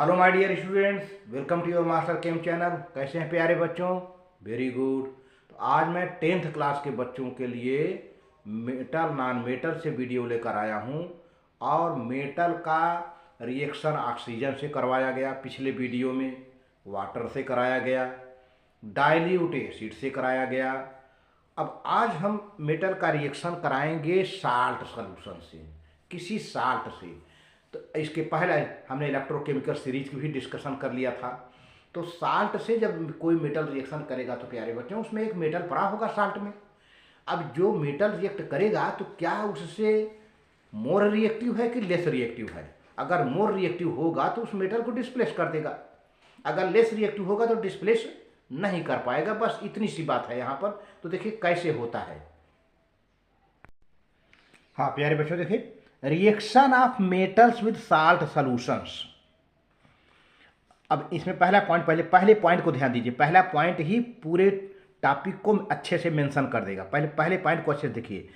Hello my dear students, welcome to your master chem channel. कैसे हैं प्यारे बच्चों? Very good. तो आज मैं 10th क्लास के बच्चों के लिए मेटल नॉन मेटल से वीडियो लेकर आया हूं। और मेटल का रिएक्शन ऑक्सीजन से करवाया गया, पिछले वीडियो में वाटर से कराया गया, डाइल्यूट एसिड से कराया गया। अब आज हम मेटल का रिएक्शन कराएंगे साल्ट सॉल्यूशन से, किसी साल्ट से। तो इसके पहले हमने इलेक्ट्रोकेमिकल सीरीज की भी डिस्कशन कर लिया था। तो साल्ट से जब कोई मेटल रिएक्शन करेगा तो प्यारे बच्चों उसमें एक मेटल पड़ा होगा साल्ट में। अब जो मेटल रिएक्ट करेगा तो क्या उससे मोर रिएक्टिव है कि लेस रिएक्टिव है? अगर मोर रिएक्टिव होगा तो उस मेटल को डिस्प्लेस कर देगा, अगर लेस रिएक्टिव होगा तो डिस्प्लेस नहीं कर पाएगा। बस इतनी सी बात है यहाँ पर। तो देखिए कैसे होता है। हाँ प्यारे बच्चों, देखिए reaction of metals with salt solutions. अब इसमें पहले पॉइंट को ध्यान दीजिए। पहला पॉइंट ही पूरे टॉपिक को अच्छे से मेंशन कर देगा। पहले पॉइंट को अच्छे से देखिए।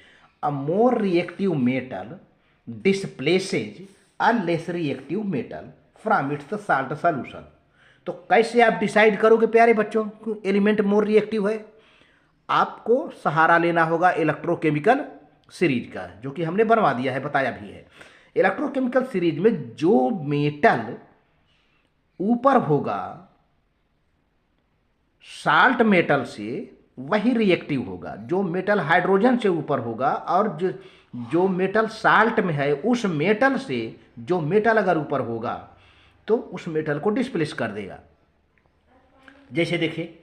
A more reactive metal displaces a less reactive metal from its salt solution. तो कैसे आप डिसाइड करोगे प्यारे बच्चों एलिमेंट मोर रिएक्टिव है? आपको सहारा लेना होगा इलेक्ट्रोकेमिकल सीरीज का, जो कि हमने बनवा दिया है, बताया भी है। इलेक्ट्रोकेमिकल सीरीज में जो मेटल ऊपर होगा साल्ट मेटल से वही रिएक्टिव होगा। जो मेटल हाइड्रोजन से ऊपर होगा और जो मेटल साल्ट में है उस मेटल से जो मेटल अगर ऊपर होगा तो उस मेटल को डिस्प्लेस कर देगा। जैसे देखिए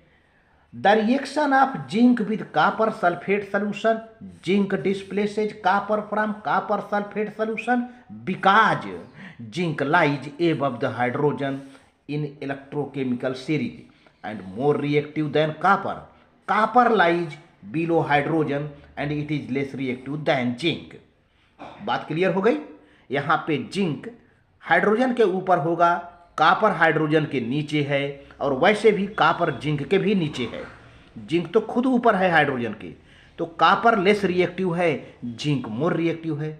the reaction of zinc with copper sulphate solution, zinc displaces copper from copper sulphate solution because zinc lies above the hydrogen in electrochemical series and more reactive than copper. Copper lies below hydrogen and it is less reactive than zinc. बात clear हो गई? यहाँ पे zinc hydrogen के ऊपर होगा, copper hydrogen के नीचे है, और वैसे भी कॉपर जिंक के भी नीचे है। जिंक तो खुद ऊपर है हाइड्रोजन के, तो कॉपर लेस रिएक्टिव है, जिंक मोर रिएक्टिव है।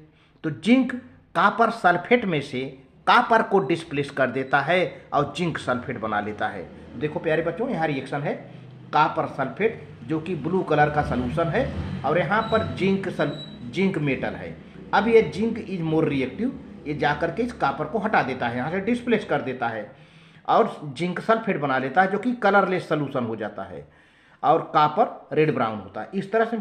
तो जिंक कॉपर सल्फेट में से कॉपर को डिस्प्लेस कर देता है और जिंक सल्फेट बना लेता है। देखो प्यारे बच्चों यहाँ रिएक्शन है कॉपर सल्फेट जो कि ब्लू कलर का सॉल्यूशन है, और यहाँ पर जिंक मेटल है। अब ये जिंक इज मोर रिएक्टिव, ये जाकर के इस कॉपर को हटा देता है, यहाँ से डिस्प्लेस कर देता है और जिंक सल्फेट बना लेता है जो कि कलरलेस सॉल्यूशन हो जाता है, और कॉपर रेड ब्राउन होता है। इस तरह से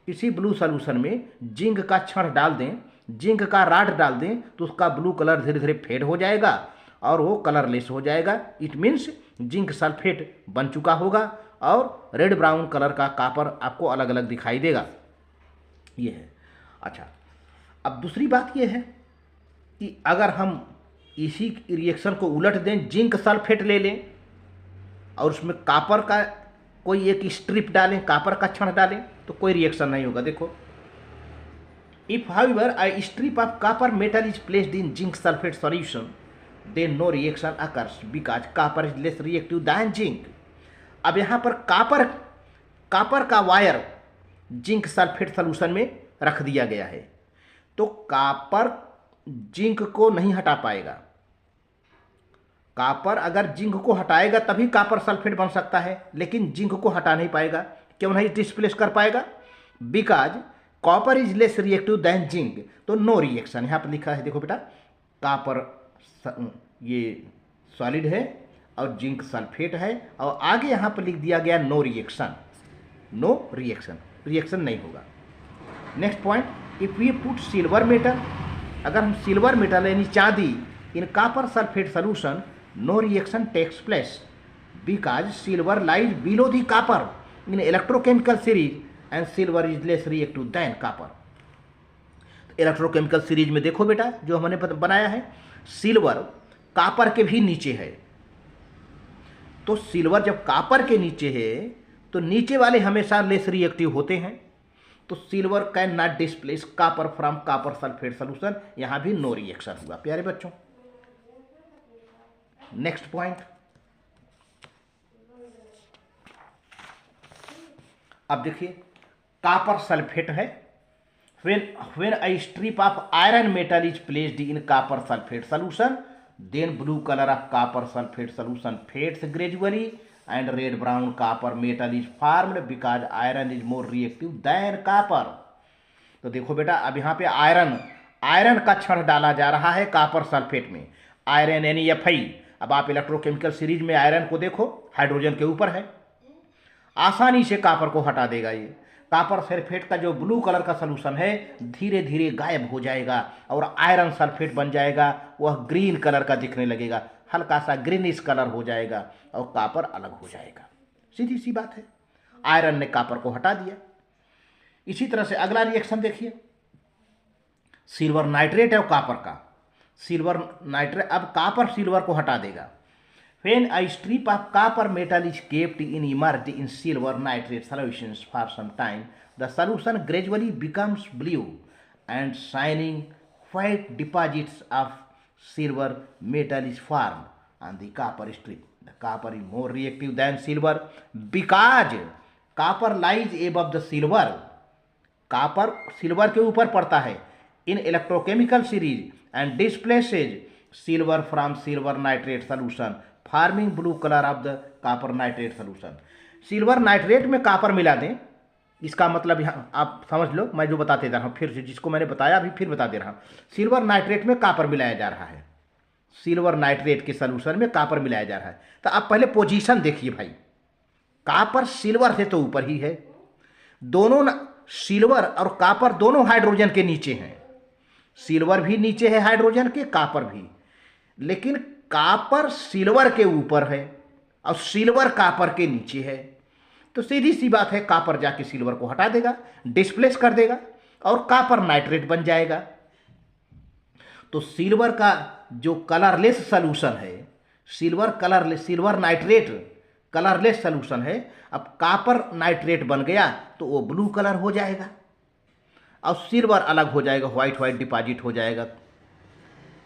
किसी ब्लू सॉल्यूशन में जिंक का छड़ डाल दें, जिंक का राड डाल दें तो उसका ब्लू कलर धीरे धीरे फेड हो जाएगा और वो कलरलेस हो जाएगा। इट मीन्स जिंक सल्फेट बन चुका होगा और रेड ब्राउन कलर का कॉपर आपको अलग अलग दिखाई देगा। ये है। अच्छा, अब दूसरी बात ये है कि अगर हम इसी रिएक्शन को उलट दें, जिंक सल्फेट ले लें और उसमें कॉपर का कोई एक स्ट्रिप डालें, कॉपर का छड़ डालें, तो कोई रिएक्शन नहीं होगा। देखो if however a strip of copper metal is placed in zinc sulphate solution then no reaction occurs because copper is less reactive than zinc. अब यहाँ पर कॉपर का वायर जिंक सल्फेट सॉल्यूशन में रख दिया गया है, तो कॉपर जिंक को नहीं हटा पाएगा। कॉपर अगर जिंक को हटाएगा तभी कॉपर सल्फेट बन सकता है, लेकिन जिंक को हटा नहीं पाएगा। क्यों नहीं डिस्प्लेस कर पाएगा? Because copper is less reactive than zinc, तो नो रिएक्शन। यहाँ पर लिखा है, देखो बेटा, कॉपर ये सॉलिड है और जिंक सल्फेट है, और आगे यहाँ पर लिख दिया गया no reaction. No reaction, reaction नहीं होगा। Next point, if we put silver metal, अगर हम सिल्वर मेटल यानी चांदी in copper sulphate solution no reaction takes place because silver lies below the copper in electrochemical series and silver is less reactive than copper. Electrochemical series में देखो बेटा जो हमने बनाया है, सिल्वर कॉपर के भी नीचे है। तो सिल्वर जब कॉपर के नीचे है तो नीचे वाले हमेशा लेस रिएक्टिव होते हैं, तो silver can not displace copper from copper sulphate solution. यहां भी नो रिएक्शन हुआ प्यारे बच्चों। नेक्स्ट पॉइंट, अब देखिए कॉपर सल्फेट है। When a strip of iron metal is placed in copper sulphate solution then blue color of copper sulfate solution fades gradually and red brown copper metal is formed because iron is more reactive than copper। तो देखो बेटा, अब यहाँ पे iron का क्षण डाला जा रहा है कापर सल्फेट में, आयरन NeFi। अब आप इलेक्ट्रोकेमिकल सीरीज में आयरन को देखो, हाइड्रोजन के ऊपर है, आसानी से कापर को हटा देगा। ये कापर सल्फेट का जो ब्लू कलर का सलूशन है धीरे धीरे गायब हो जाएगा और आयरन सल्फेट बन जाएगा, वह ग्रीन कलर का दिखने लगेगा, हल्का सा ग्रीनिश कलर हो जाएगा और कापर अलग हो जाएगा। सीधी सी बात है, आयरन ने कापर को हटा दिया। इसी तरह से अगला रिएक्शन देखिए, सिल्वर नाइट्रेट है कापर का, सिल्वर नाइट्रेट, अब कापर सिल्वर को हटा देगा। When a strip of copper metal is kept immersed in silver nitrate solutions for some time, the solution gradually becomes blue and shining white deposits of silver metal is formed on the copper strip. The copper is more reactive than silver because copper lies above the silver. Copper silver के ऊपर पड़ता है in electrochemical series and displaces silver from silver nitrate solution, farming blue colour of the copper nitrate solution. Silver nitrate में copper मिला दें, इसका मतलब यहाँ आप समझ लो, मैं जो बताते जा रहा हूँ फिर से, जिसको मैंने बताया अभी फिर बता दे रहा हूँ। सिल्वर नाइट्रेट में कॉपर मिलाया जा रहा है, सिल्वर नाइट्रेट के सोल्यूशन में कॉपर मिलाया जा रहा है। तो आप पहले पोजीशन देखिए भाई, कॉपर सिल्वर से तो ऊपर ही है, दोनों सिल्वर और कॉपर दोनों हाइड्रोजन के नीचे हैं, सिल्वर भी नीचे है हाइड्रोजन के, कॉपर भी, लेकिन कॉपर सिल्वर के ऊपर है और सिल्वर कॉपर के नीचे है। तो सीधी सी बात है, कॉपर जाके सिल्वर को हटा देगा, डिस्प्लेस कर देगा और कॉपर नाइट्रेट बन जाएगा। तो सिल्वर का जो कलरलेस सॉल्यूशन है, सिल्वर नाइट्रेट कलरलेस सॉल्यूशन है, अब कॉपर नाइट्रेट बन गया तो वो ब्लू कलर हो जाएगा और सिल्वर अलग हो जाएगा, व्हाइट डिपॉजिट हो जाएगा।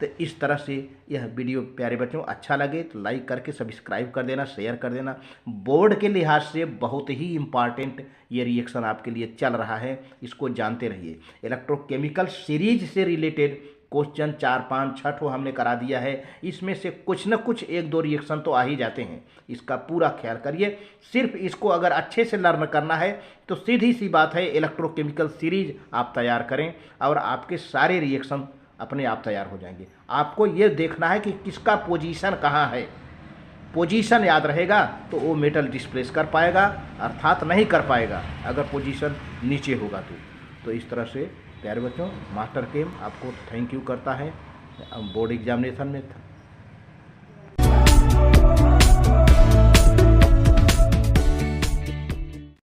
तो इस तरह से यह वीडियो प्यारे बच्चों अच्छा लगे तो लाइक करके सब्सक्राइब कर देना, शेयर कर देना। बोर्ड के लिहाज से बहुत ही इम्पॉर्टेंट ये रिएक्शन आपके लिए चल रहा है, इसको जानते रहिए। इलेक्ट्रोकेमिकल सीरीज से रिलेटेड क्वेश्चन 4, 5, 6 हमने करा दिया है, इसमें से कुछ न कुछ 1-2 रिएक्शन तो आ ही जाते हैं, इसका पूरा ख्याल करिए। सिर्फ इसको अगर अच्छे से लर्न करना है तो सीधी सी बात है, इलेक्ट्रोकेमिकल सीरीज आप तैयार करें और आपके सारे रिएक्शन अपने आप तैयार हो जाएंगे। आपको ये देखना है कि किसका पोजीशन कहाँ है, पोजीशन याद रहेगा तो वो मेटल डिस्प्लेस कर पाएगा, अर्थात नहीं कर पाएगा अगर पोजीशन नीचे होगा तो इस तरह से प्यारे बच्चों मास्टर केम आपको थैंक यू करता है बोर्ड एग्जामिनेशन में।